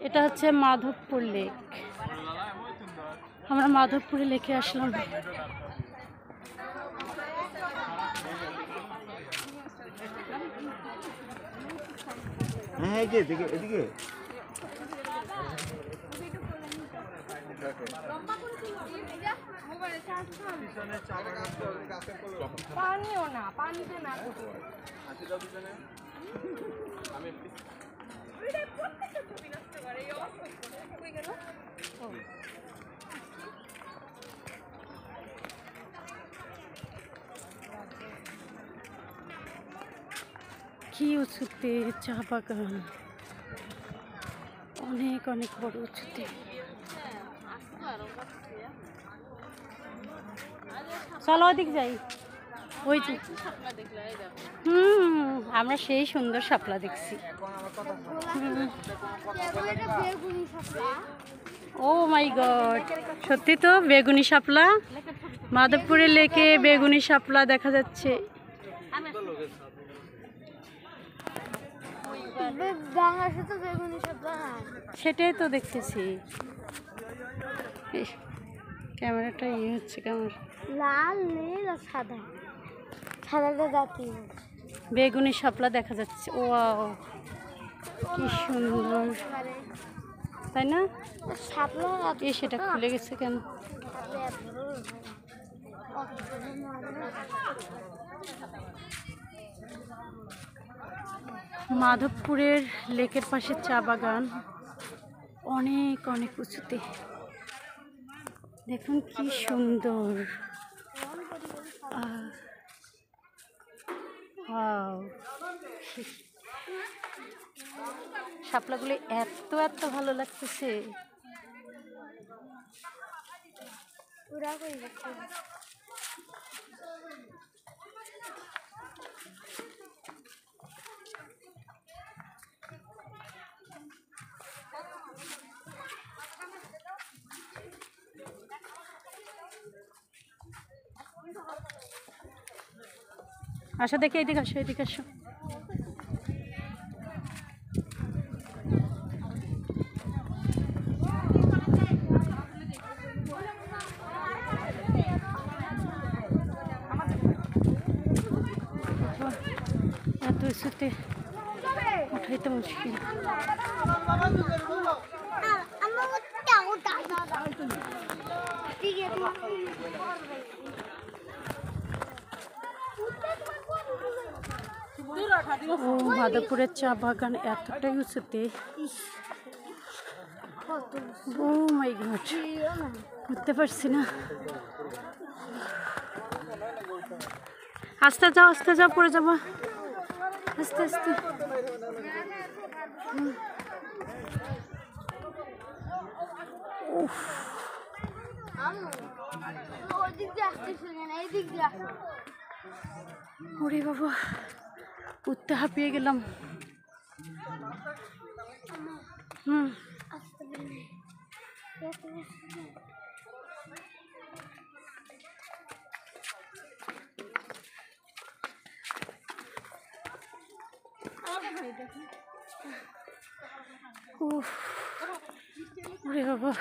এটা হচ্ছে মাধবপুর লেক। আমরা মাধবপুরে লেকে আসলাম। হ্যাঁ এদিকে এদিকে পানিও না, পানিতে না কি উঁচুতে চা বাগান, অনেক অনেক বড় উঁচুতে। চলো ওদিক যাই। ওই যে আমরা সেই সুন্দর শাপলা দেখছি। ও মাই গড, সত্যি তো বেগুনি শাপলা। মাধবপুরের লেকে বেগুনি শাপলা দেখা যাচ্ছে। সেটাই তো দেখতেছি। ক্যামেরাটা ইয়ে হচ্ছে কেমন, লাল নীল আর সাদা, সাদাটা জাতীয় বেগুনি শাপলা দেখা যাচ্ছে। ওয়াও কি সুন্দর, তাই না? শাপলা সেটা খুলে গেছে কেন? মাধবপুরের লেকের পাশে চা বাগান, অনেক অনেক উঁচুতে। দেখুন কি সুন্দর। শাপলাগুলি এত এত ভালো লাগতেছে। আসো দেখে, এদিকে আসো, এদিকে আসো। এত উঁচুতে উঠাইতে মুশকিল। ও মাধবপুরের চা বাগান এতটাই উঁচুতে। ও মাই গড, উঠতে পারছি না। আস্তে যাও, আস্তে যাও, পড়ে যাবো। আস্তে আস্তে। ওরে বাবা, উঠতে হাঁপিয়ে গেলাম। ওরে বাবা,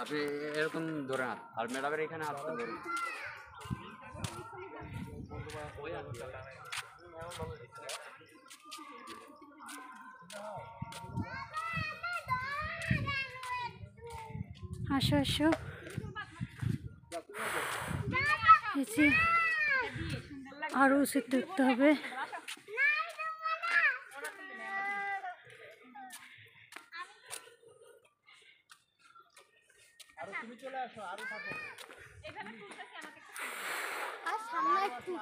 আপনি এরকম ধরে হাত, আর ম্যাডামের এখানে হাতটা ধরে। আসো আসো, আরো উঁচুতে উঠতে হবে। তুমি চলে আসো, আরো থাকো এখানে ফুলটাছি আমাকে আর সামনে একটু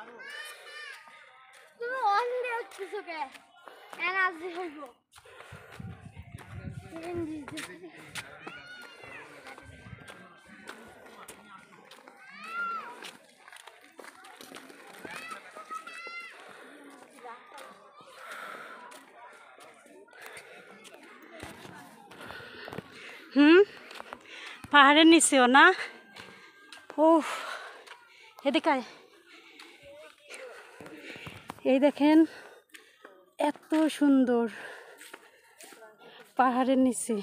তুমি অন্য কিছু কে এনার্জি হইব পাহাড়ের নিচেও না। ও এদিকে আয়। এই দেখেন এত সুন্দর পাহাড়ের নিচে,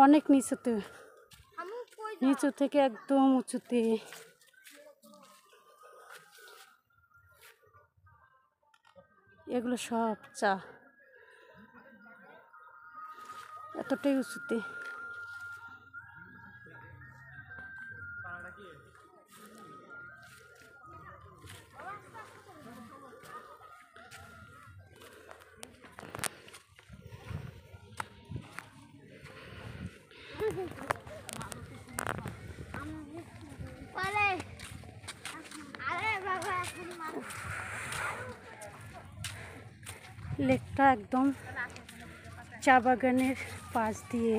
অনেক নিচুতে, নিচু থেকে একদম উঁচুতে। এগুলো সব চা, এতটাই উঁচুতে। লেকটা একদম চা বাগানের পাশ দিয়ে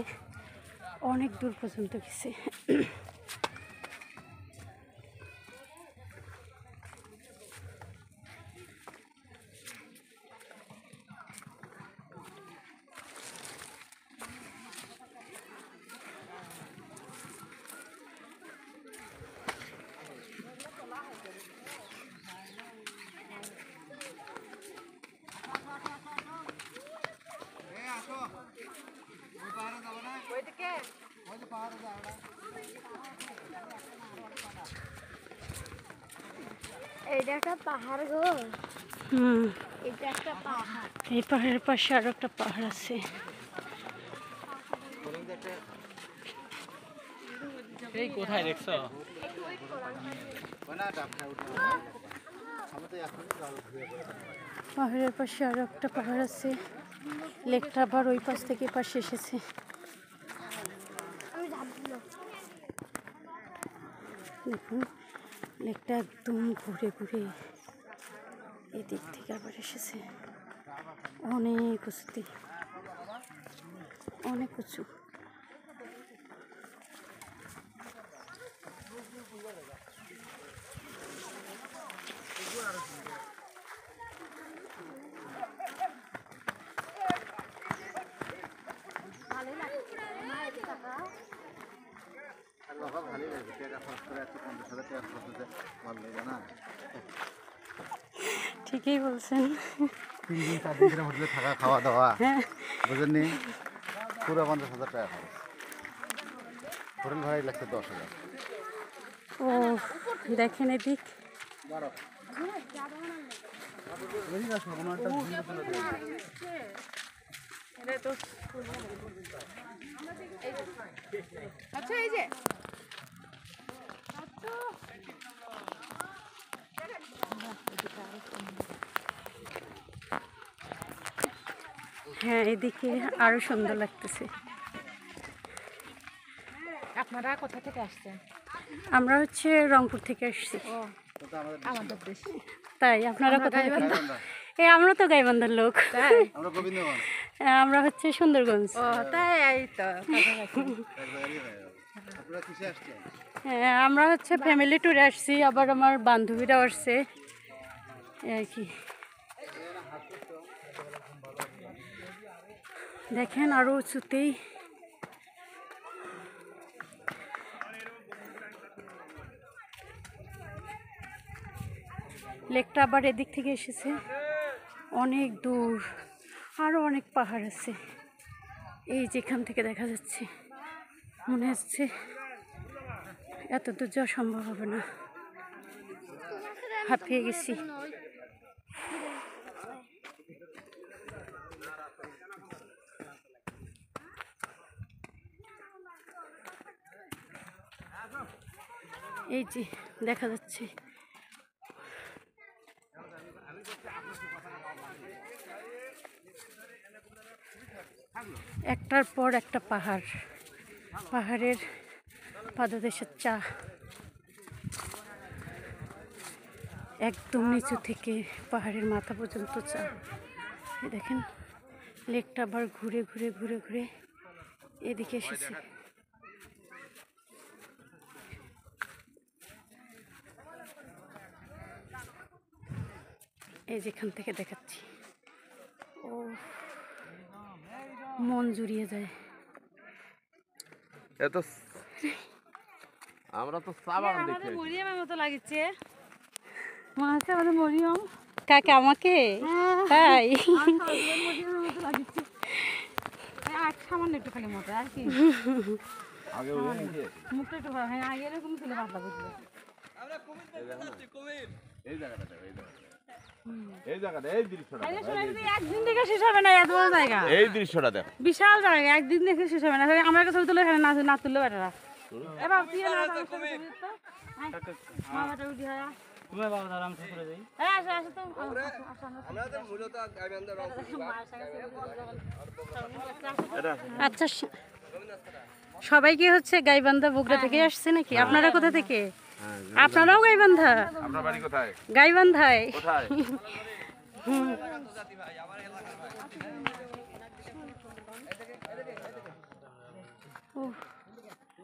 অনেক দূর পর্যন্ত গেছে। এইটা একটা পাহাড় গো। এটা একটা পাহাড়। এই পাহাড়ের পাশে আরো একটা পাহাড় আছে। এই কোথায় দেখছো? পাহাড়ের পাশে আরো একটা পাহাড় আছে। লেকটা আবার ওই পাশ থেকে পাশে এসেছে। দেখুন লেকটা একদম ঘুরে ঘুরে এদিক থেকে আবার এসেছে। অনেক উঁচুতে, অনেক উঁচু। ঠিকই বলছেন। 3 দিন 4 দিনের হোটেলে থাকা খাওয়া দাওয়া বুঝেননি, পুরো 50,000 টাকা খরচ। হোটেল ভাড়াই লাগছে 10,000। ও দেখেন এদিক, আচ্ছা এই যে হ্যাঁ এদিকে আরো সুন্দর লাগতেছে। আপনারা কোথা থেকে আসছেন? আমরা হচ্ছে রংপুর থেকে আসছি। আমাদের দেশ। তাই আপনারা কোথায়? এই আমরা তো গাইবান্ধার লোক। তাই? আমরা গোবিন্দগঞ্জ, আমরা হচ্ছে সুন্দরগঞ্জ। ও তাই, এই তো কাছাকাছি। এক জায়গারই হয়। আপনারা কিসে আসছেন? হ্যাঁ আমরা হচ্ছে ফ্যামিলি ট্যুরে আসছি, আবার আমার বান্ধবীরাও আসছে এই আর কি। দেখেন আরো উঁচুতেই। লেকটা আবার এদিক থেকে এসেছে, অনেক দূর, আরো অনেক পাহাড় আছে। এই যেখান থেকে দেখা যাচ্ছে মনে হচ্ছে এত দূর যাওয়া সম্ভব হবে না, হাঁপিয়ে গেছি। এই যে দেখা যাচ্ছে একটার পর একটা পাহাড়, পাহাড়ের পাদদেশের চা একদম নিচু থেকে পাহাড়ের মাথা পর্যন্ত চা। এই দেখেন লেকটা আবার ঘুরে ঘুরে ঘুরে ঘুরে এদিকে এসেছে। এই যেখান থেকে দেখাচ্ছি, ও মন জুড়িয়ে যায়। এত আমরা তো সাবান দেখি মরিয়মের মতো লাগছে মনে হচ্ছে আমাদের মরিয়ম কাকে আমাকে তাই মরিয়মের মতো লাগছে আর সামান্য একটু খালি মতো আর কি আগে ওই নাকি মুখটা একটু হ্যাঁ আগে এরকম ছিল পাতলা বুঝলো এই জায়গাটা দেখো, এই জায়গাটা এই দৃশ্যটা দেখো, একদিন দেখে শেষ হবে না এত বড় জায়গা এই দৃশ্যটা দেখো। বিশাল জায়গা একদিন দেখে শেষ হবে না আমার কাছে তুলে এখানে না তুললে বেটারা এবার তুই না মামাটা উঠি হয় তুমি বাবা দাঁড়া আমি শ্বশুরে যাই হ্যাঁ আসো আসো তো আচ্ছা সবাইকে হচ্ছে গাইবান্ধা বগুড়া থেকে আসছে নাকি আপনারা কোথা থেকে আপনারাও গাইবান্ধা আপনার বাড়ি কোথায়? গাইবান্ধায় কোথায়? উফ